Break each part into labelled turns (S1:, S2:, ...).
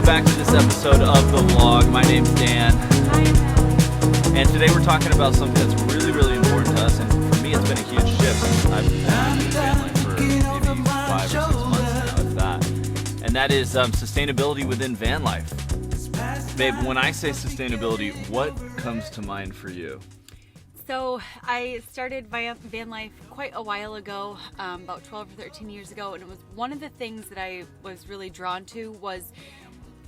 S1: welcome back to this episode of the vlog. My name's Dan.
S2: Hi,
S1: and today we're talking about something that's really, really important to us, and for me it's been a huge shift. I've been in van life for maybe 5 or 6 months now, if that. And that is sustainability within van life. Babe, when I say sustainability, what comes to mind for you?
S2: So I started van life quite a while ago, about 12 or 13 years ago, and it was one of the things that I was really drawn to was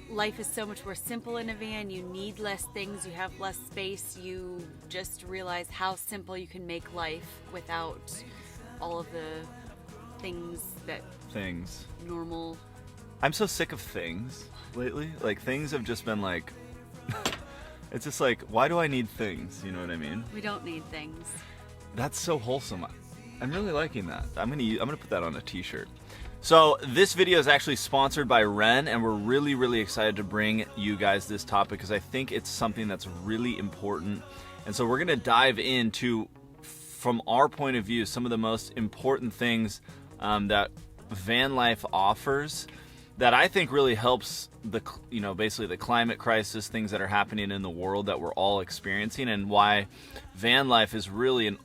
S2: life is so much more simple in a van. You need less things, you have less space, you just realize how simple you can make life without all of the things that normal.
S1: I'm so sick of things lately. Like, things have just been like it's just like, why do I need things? You know what I mean?
S2: We don't need things.
S1: That's so wholesome. I'm really liking that. I'm gonna put that on a t-shirt. So this video is actually sponsored by Ren, and we're really, really excited to bring you guys this topic because I think it's something that's really important. And so we're gonna dive into, from our point of view, some of the most important things that van life offers that I think really helps basically the climate crisis, things that are happening in the world that we're all experiencing, and why van life is really a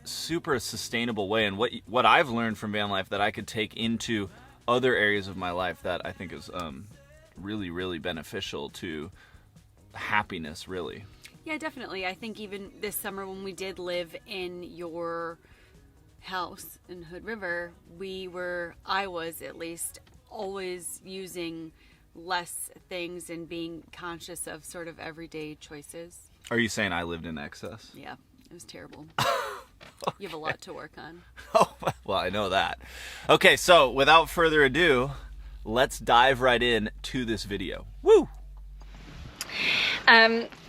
S1: super sustainable way, and what I've learned from van life that I could take into other areas of my life that I think is really, really beneficial to happiness, really.
S2: Yeah, definitely. I think even this summer when we did live in your house in Hood River, I was at least always using less things and being conscious of sort of everyday choices.
S1: Are you saying I lived in excess?
S2: Yeah, it was terrible. You have a lot to work on.
S1: Oh, well, I know that. Okay, so without further ado, let's dive right in to this video. Woo!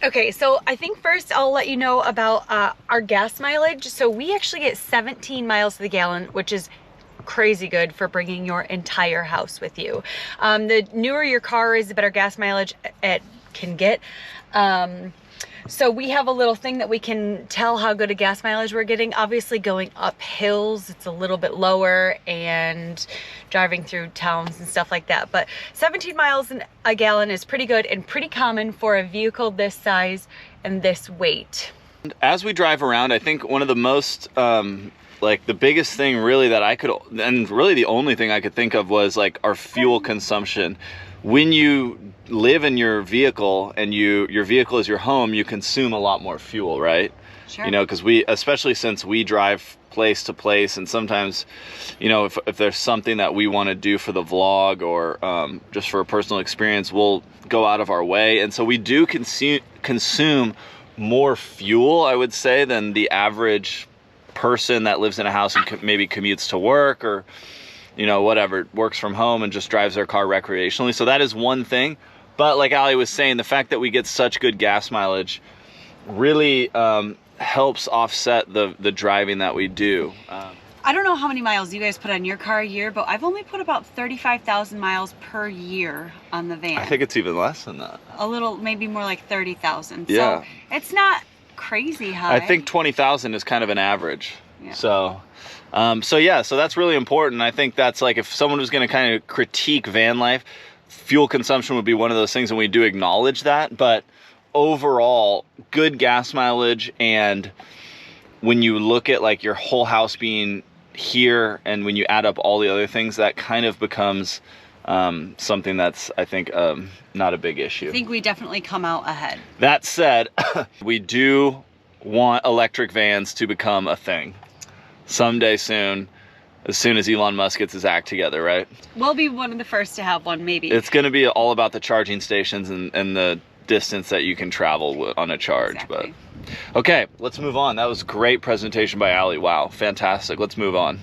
S2: Okay, so I think first I'll let you know about our gas mileage. So we actually get 17 miles to the gallon, which is crazy good for bringing your entire house with you. The newer your car is, the better gas mileage it can get. So we have a little thing that we can tell how good a gas mileage we're getting. Obviously going up hills, it's a little bit lower, and driving through towns and stuff like that. But 17 miles a gallon is pretty good and pretty common for a vehicle this size and this weight.
S1: As we drive around, I think one of the most like the biggest thing really that I could, and really the only thing I could think of, was like our fuel consumption. When you live in your vehicle and your vehicle is your home, you consume a lot more fuel, right?
S2: Sure.
S1: You know, because especially since we drive place to place, and sometimes, you know, if there's something that we want to do for the vlog or just for a personal experience, we'll go out of our way. And so we do consume more fuel, I would say, than the average person that lives in a house and maybe commutes to work, or you know, whatever, works from home and just drives their car recreationally. So that is one thing. But like Allie was saying, the fact that we get such good gas mileage really helps offset the driving that we do.
S2: I don't know how many miles you guys put on your car a year, but I've only put about 35,000 miles per year on the van.
S1: I think it's even less than that.
S2: A little, maybe more like 30,000.
S1: Yeah.
S2: So it's not crazy high.
S1: I think 20,000 is kind of an average.
S2: Yeah.
S1: So that's really important. I think that's like, if someone was going to kind of critique van life, fuel consumption would be one of those things, and we do acknowledge that. But overall, good gas mileage, and when you look at like your whole house being here, and when you add up all the other things, that kind of becomes something that's, I think, not a big issue.
S2: I think we definitely come out ahead.
S1: That said, we do want electric vans to become a thing someday soon, as soon as Elon Musk gets his act together, right?
S2: We'll be one of the first to have one, maybe.
S1: It's going to be all about the charging stations and the distance that you can travel on a charge.
S2: Exactly.
S1: But okay, let's move on. That was a great presentation by Allie. Wow, fantastic. Let's move on.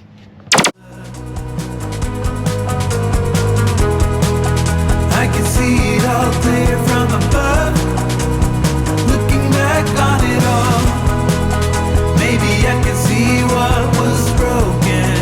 S3: I can see it all clear from above, looking back on it all. Maybe I can see what was broken.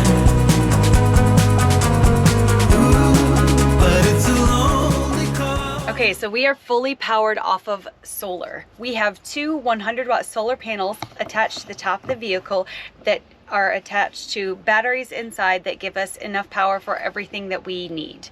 S3: Ooh, but it's a lonely call.
S2: Okay, so we are fully powered off of solar. We have two 100-watt solar panels attached to the top of the vehicle that are attached to batteries inside that give us enough power for everything that we need.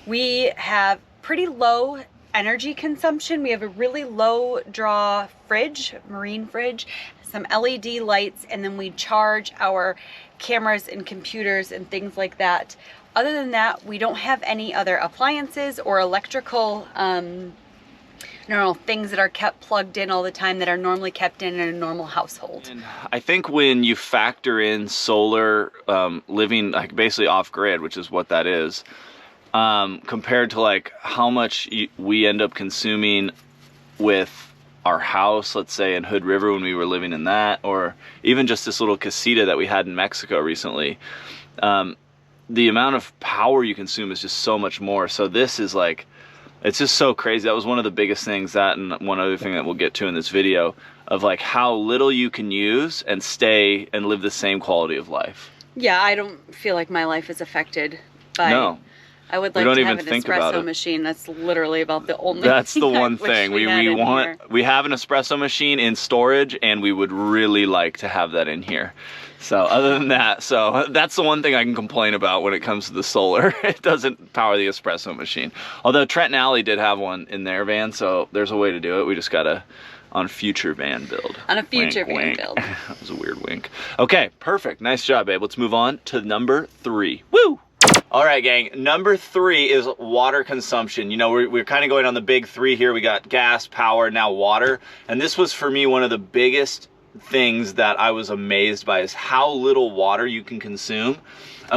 S2: We have pretty low energy consumption. We have a really low draw fridge, marine fridge, some LED lights, and then we charge our cameras and computers and things like that. Other than that, we don't have any other appliances or electrical things that are kept plugged in all the time that are normally kept in a normal household.
S1: And I think when you factor in solar, living like basically off grid, which is what that is, compared to like how much we end up consuming with our house, let's say in Hood River when we were living in that, or even just this little casita that we had in Mexico recently, the amount of power you consume is just so much more. So this is like, it's just so crazy. That was one of the biggest things, that and one other thing that we'll get to in this video, of like how little you can use and stay and live the same quality of life.
S2: Yeah, I don't feel like my life is affected by...
S1: No.
S2: I would like to have an espresso machine. That's literally about the only
S1: That's the
S2: thing
S1: one thing. We have an espresso machine in storage, and we would really like to have that in here. So other than that, so that's the one thing I can complain about when it comes to the solar. It doesn't power the espresso machine. Although Trent and Allie did have one in their van, so there's a way to do it. We just gotta on future van build.
S2: On a future van
S1: wink.
S2: build.
S1: That was a weird wink. Okay, perfect. Nice job, babe. Let's move on to number 3. Woo! All right, gang, number 3 is water consumption. You know, we're kind of going on the big 3 here. We got gas, power, now water. And this was for me one of the biggest things that I was amazed by, is how little water you can consume.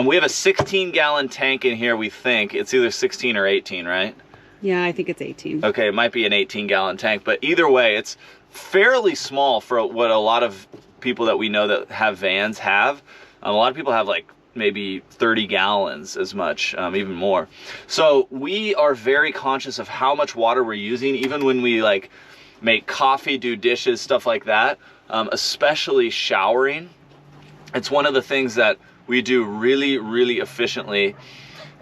S1: We have a 16-gallon tank in here, we think. It's either 16 or 18, right?
S2: Yeah, I think it's 18.
S1: Okay, it might be an 18-gallon tank, but either way, it's fairly small for what a lot of people that we know that have vans have. A lot of people have like maybe 30 gallons, as much, even more. So we are very conscious of how much water we're using, even when we like make coffee, do dishes, stuff like that, especially showering. It's one of the things that we do really, really efficiently.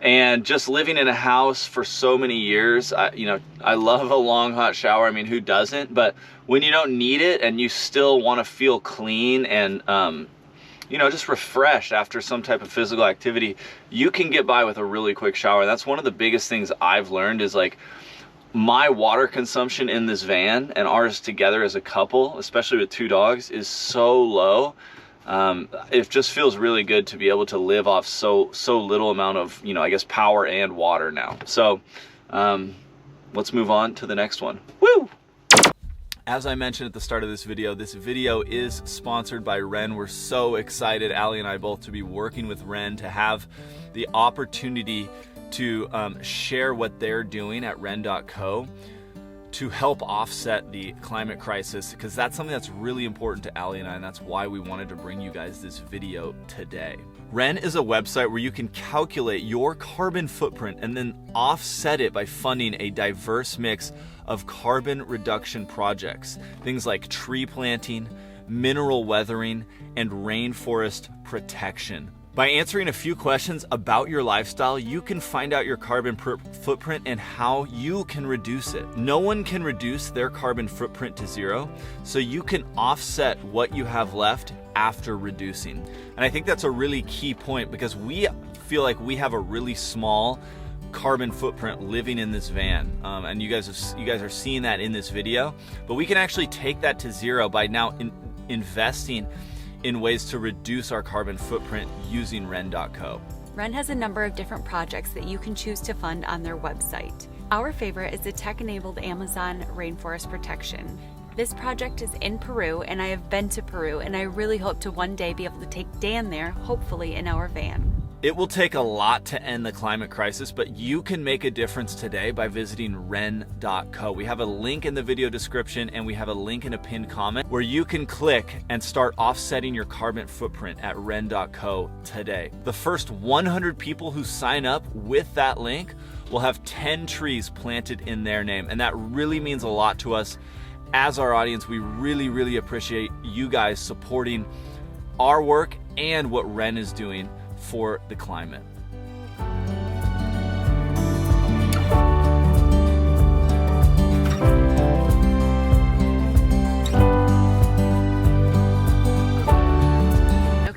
S1: And just living in a house for so many years, I love a long hot shower. I mean, who doesn't? But when you don't need it and you still want to feel clean and just refreshed after some type of physical activity, you can get by with a really quick shower. That's one of the biggest things I've learned, is like my water consumption in this van and ours together as a couple, especially with 2 dogs, is so low. It just feels really good to be able to live off so little amount of, I guess, power and water now. So let's move on to the next one. Woo! As I mentioned at the start of this video is sponsored by Ren. We're so excited, Allie and I both, to be working with Ren, to have the opportunity to share what they're doing at ren.co to help offset the climate crisis, because that's something that's really important to Allie and I, and that's why we wanted to bring you guys this video today. Ren is a website where you can calculate your carbon footprint and then offset it by funding a diverse mix of carbon reduction projects. Things like tree planting, mineral weathering, and rainforest protection. By answering a few questions about your lifestyle, you can find out your carbon footprint and how you can reduce it. No one can reduce their carbon footprint to 0, so you can offset what you have left after reducing. And I think that's a really key point, because we feel like we have a really small carbon footprint living in this van, and you guys are seeing that in this video. But we can actually take that to 0 by now investing in ways to reduce our carbon footprint using ren.co.
S2: Ren has a number of different projects that you can choose to fund on their website. Our favorite is the tech-enabled Amazon rainforest protection. This project is in Peru, and I have been to Peru, and I really hope to one day be able to take Dan there, hopefully in our van.
S1: It will take a lot to end the climate crisis, but you can make a difference today by visiting ren.co. We have a link in the video description, and we have a link in a pinned comment where you can click and start offsetting your carbon footprint at ren.co today. The first 100 people who sign up with that link will have 10 trees planted in their name, and that really means a lot to us as our audience. We really, really appreciate you guys supporting our work and what Ren is doing for the climate.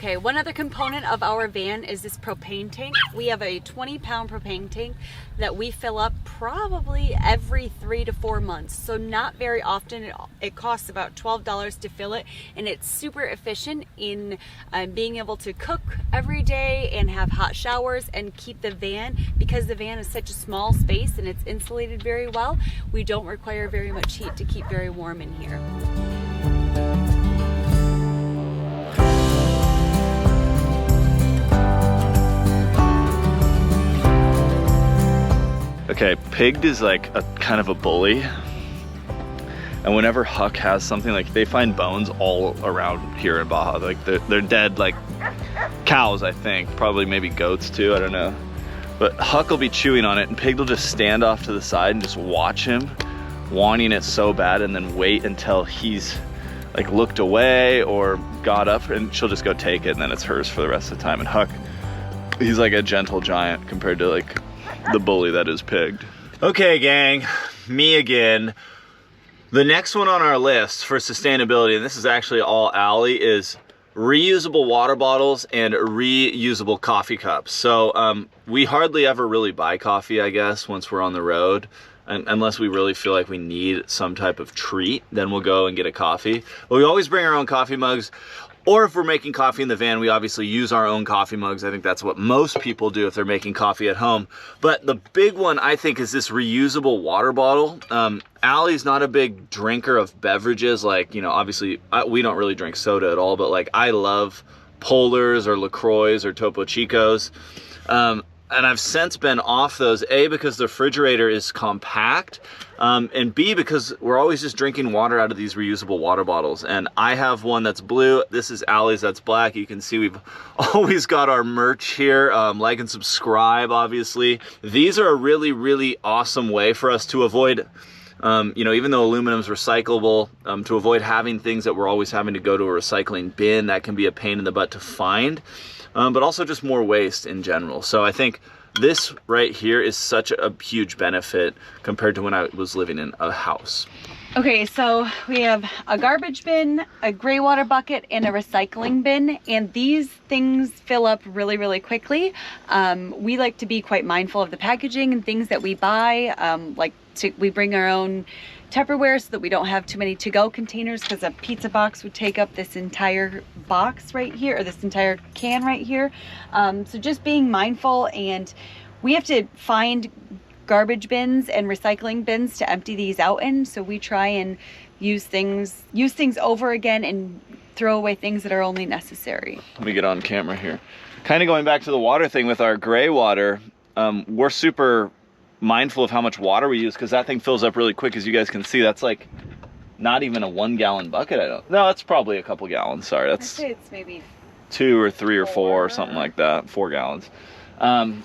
S2: Okay, one other component of our van is this propane tank. We have a 20-pound propane tank that we fill up probably every 3 to 4 months. So not very often. It costs about $12 to fill it, and it's super efficient in being able to cook every day and have hot showers and keep the van, because the van is such a small space and it's insulated very well, we don't require very much heat to keep very warm in here.
S1: Okay, Pig is like a kind of a bully. And whenever Huck has something, like they find bones all around here in Baja. Like they're dead, like cows, I think. Probably maybe goats too, I don't know. But Huck will be chewing on it and Pig will just stand off to the side and just watch him wanting it so bad, and then wait until he's like looked away or got up, and she'll just go take it, and then it's hers for the rest of the time. And Huck, he's like a gentle giant compared to like the bully that is Pig. Okay, gang, me again. The next one on our list for sustainability, and this is actually all Allie, is reusable water bottles and reusable coffee cups. So we hardly ever really buy coffee, I guess, once we're on the road. Unless we really feel like we need some type of treat, then we'll go and get a coffee. But we always bring our own coffee mugs. Or if we're making coffee in the van, we obviously use our own coffee mugs. I think that's what most people do if they're making coffee at home. But the big one, I think, is this reusable water bottle. Allie's not a big drinker of beverages. Like, you know, obviously, we don't really drink soda at all. But, like, I love Polars or LaCroix or Topo Chicos. And I've since been off those, A, because the refrigerator is compact, and B, because we're always just drinking water out of these reusable water bottles. And I have one that's blue. This is Allie's, that's black. You can see we've always got our merch here. Like and subscribe, obviously. These are a really, really awesome way for us to avoid, you know, even though aluminum is recyclable, to avoid having things that we're always having to go to a recycling bin. That can be a pain in the butt to find. But also just more waste in general. So I think this right here is such a huge benefit compared to when I was living in a house.
S2: Okay, so we have a garbage bin, a gray water bucket, and a recycling bin, and these things fill up really, really quickly. We like to be quite mindful of the packaging and things that we buy. We bring our own Tupperware so that we don't have too many to-go containers, because a pizza box would take up this entire box right here, or this entire can right here. So just being mindful, and we have to find garbage bins and recycling bins to empty these out in. So we try and use things over again and throw away things that are only necessary.
S1: Let me get on camera here. Kind of going back to the water thing with our gray water, we're super mindful of how much water we use, because that thing fills up really quick. As you guys can see, that's like not even a 1 gallon bucket. No, that's probably a couple gallons. Sorry, that's,
S2: I'd say it's maybe
S1: 2 or 3 or 4 or something like that. 4 gallons. And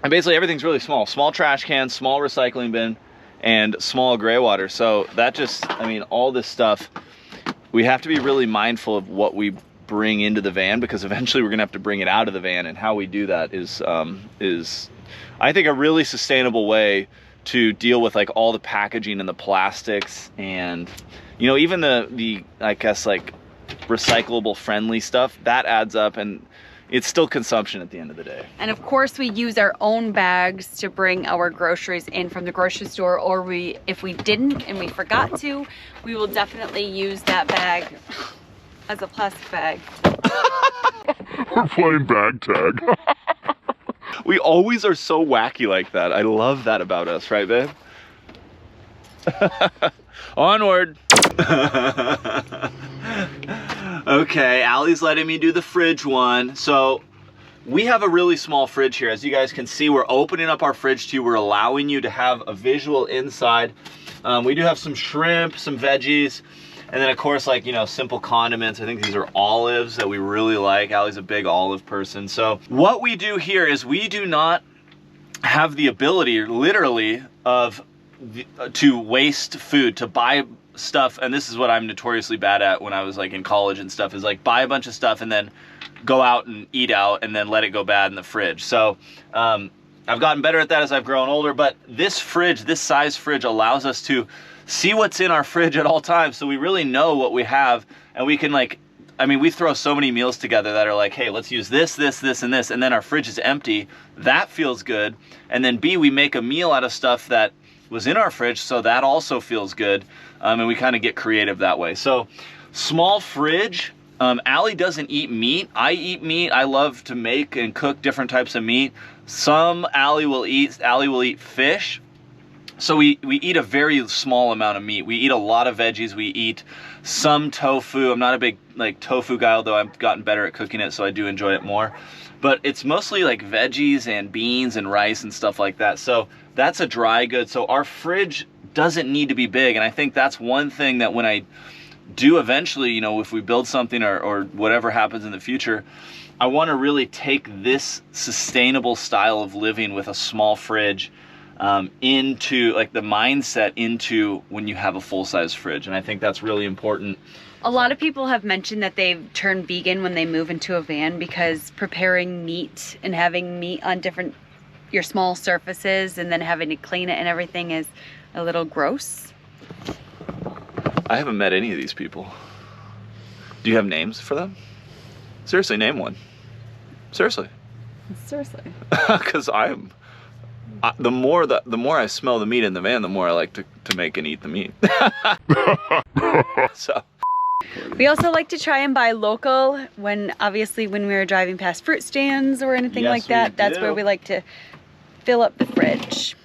S1: basically everything's really small. Small trash can, small recycling bin, and small gray water. So that just, I mean, all this stuff, we have to be really mindful of what we bring into the van, because eventually we're gonna have to bring it out of the van, and how we do that is I think a really sustainable way to deal with like all the packaging and the plastics, and you know, even the I guess like recyclable friendly stuff that adds up, and it's still consumption at the end of the day.
S2: And of course we use our own bags to bring our groceries in from the grocery store, or if we didn't and we forgot to, we will definitely use that bag as a plastic bag.
S1: We're playing bag tag. We always are so wacky like that. I love that about us, right, babe? Onward. Okay, Allie's letting me do the fridge one. So we have a really small fridge here. As you guys can see, we're opening up our fridge to you. We're allowing you to have a visual inside. We do have some shrimp, some veggies, and then of course, like, you know, simple condiments. I think these are olives that we really like. Allie's a big olive person. So what we do here is we do not have the ability, literally, to waste food, to buy stuff. And this is what I'm notoriously bad at when I was like in college and stuff, is like buy a bunch of stuff and then go out and eat out and then let it go bad in the fridge. So I've gotten better at that as I've grown older, but this fridge, this size fridge, allows us to see what's in our fridge at all times, so we really know what we have, and we can like I mean, we throw so many meals together that are like, hey, let's use this, this, this, and this, and then our fridge is empty. That feels good. And then B, we make a meal out of stuff that was in our fridge, so that also feels good. And we kind of get creative that way. So small fridge. Allie doesn't eat meat. I eat meat. I love to make and cook different types of meat. Some Allie will eat fish. So we eat a very small amount of meat. We eat a lot of veggies. We eat some tofu. I'm not a big like tofu guy, although I've gotten better at cooking it, so I do enjoy it more. But it's mostly like veggies and beans and rice and stuff like that. So that's a dry good. So our fridge doesn't need to be big. And I think that's one thing that when I do eventually, you know, if we build something or whatever happens in the future, I want to really take this sustainable style of living with a small fridge into like the mindset into when you have a full-size fridge. And I think that's really important.
S2: A lot of people have mentioned that they've turned vegan when they move into a van because preparing meat and having meat on your small surfaces and then having to clean it and everything is a little gross.
S1: I haven't met any of these people. Do you have names for them? Seriously, name one. Seriously.
S2: Seriously.
S1: Because the more I smell the meat in the van, the more I like to make and eat the meat. So.
S2: We also like to try and buy local obviously when we're driving past fruit stands or anything like that. That's where we like to fill up the fridge.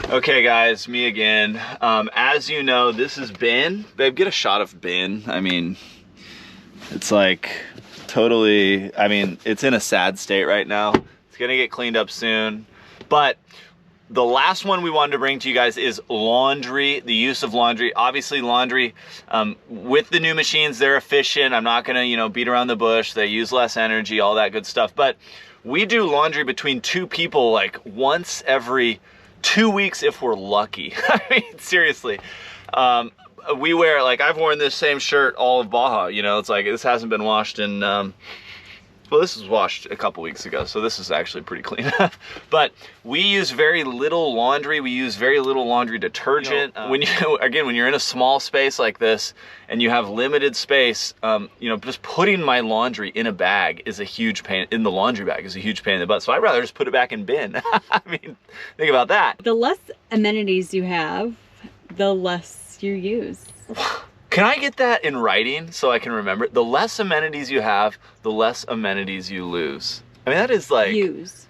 S1: Okay guys, me again. As you know, this is bin. Babe, get a shot of bin. I mean, it's like totally, I mean, it's in a sad state right now. It's gonna get cleaned up soon. But the last one we wanted to bring to you guys is laundry, the use of laundry. Obviously laundry, with the new machines, they're efficient. I'm not gonna, you know, beat around the bush. They use less energy, all that good stuff. But we do laundry between 2 people like once every 2 weeks if we're lucky. I mean, seriously. We wear, like, I've worn this same shirt all of Baja, you know, it's like, this hasn't been washed in, well, this was washed a couple weeks ago, so this is actually pretty clean. But we use very little laundry. We use very little laundry detergent. When you're in a small space like this and you have limited space, you know, just putting my laundry in a bag is a huge pain, in the laundry bag is a huge pain in the butt. So I'd rather just put it back in bin. I mean, think about that.
S2: The less amenities you have, the less you use.
S1: Can I get that in writing so I can remember? The less amenities you have, the less amenities you lose. I mean, that is like...
S2: Use.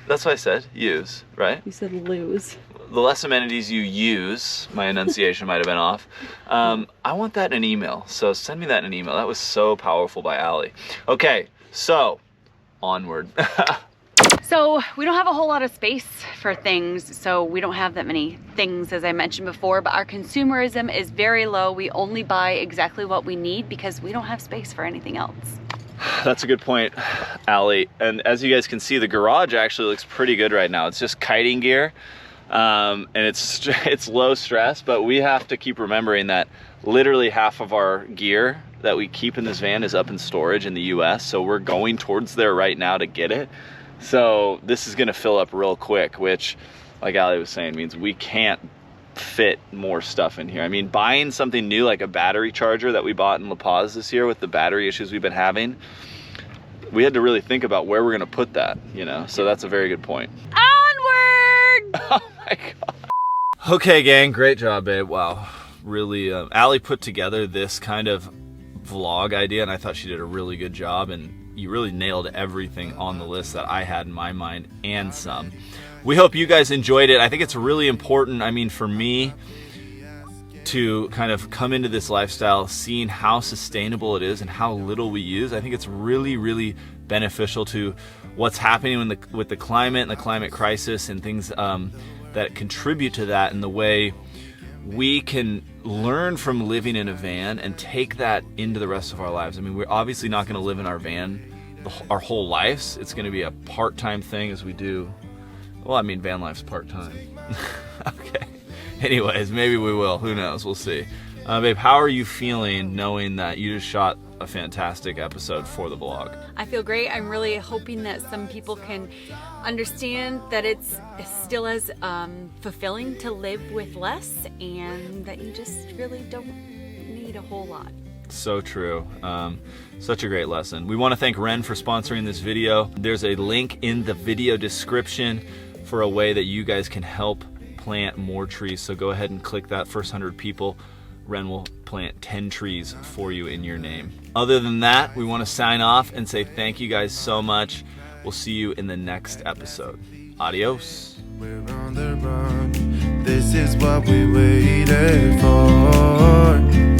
S1: That's what I said, use, right?
S2: You said lose.
S1: The less amenities you use, my enunciation might have been off. I want that in an email, so send me that in an email. That was so powerful by Allie. Okay, so, onward.
S2: So we don't have a whole lot of space for things, so we don't have that many things, as I mentioned before, but our consumerism is very low. We only buy exactly what we need because we don't have space for anything else.
S1: That's a good point, Allie. And as you guys can see, the garage actually looks pretty good right now. It's just kiting gear, and it's low stress, but we have to keep remembering that literally half of our gear that we keep in this van is up in storage in the US, so we're going towards there right now to get it. So this is gonna fill up real quick, which, like Allie was saying, means we can't fit more stuff in here. I mean, buying something new like a battery charger that we bought in La Paz this year with the battery issues we've been having, we had to really think about where we're gonna put that, you know? So that's a very good point.
S2: Onward!
S1: Oh my God. Okay, gang, great job, babe. Wow, really, Allie put together this kind of vlog idea, and I thought she did a really good job, and you really nailed everything on the list that I had in my mind and some. We hope you guys enjoyed it. I think it's really important, I mean, for me to kind of come into this lifestyle, seeing how sustainable it is and how little we use. I think it's really, really beneficial to what's happening with the climate and the climate crisis and things that contribute to that, and the way we can learn from living in a van and take that into the rest of our lives. I mean, we're obviously not going to live in our van our whole lives. It's going to be a part-time thing as we do. Well, I mean, van life's part-time. Okay. Anyways, maybe we will. Who knows? We'll see. Babe, how are you feeling knowing that you just shot a fantastic episode for the vlog?
S2: I feel great. I'm really hoping that some people can understand that it's still as fulfilling to live with less, and that you just really don't need a whole lot.
S1: So true. Such a great lesson. We want to thank Ren for sponsoring this video. There's a link in the video description for a way that you guys can help plant more trees. So go ahead and click that. First 100 people, Ren will plant 10 trees for you in your name. Other than that, we want to sign off and say thank you guys so much. We'll see you in the next episode. Adios.
S3: We're on the run. This is what we waited for.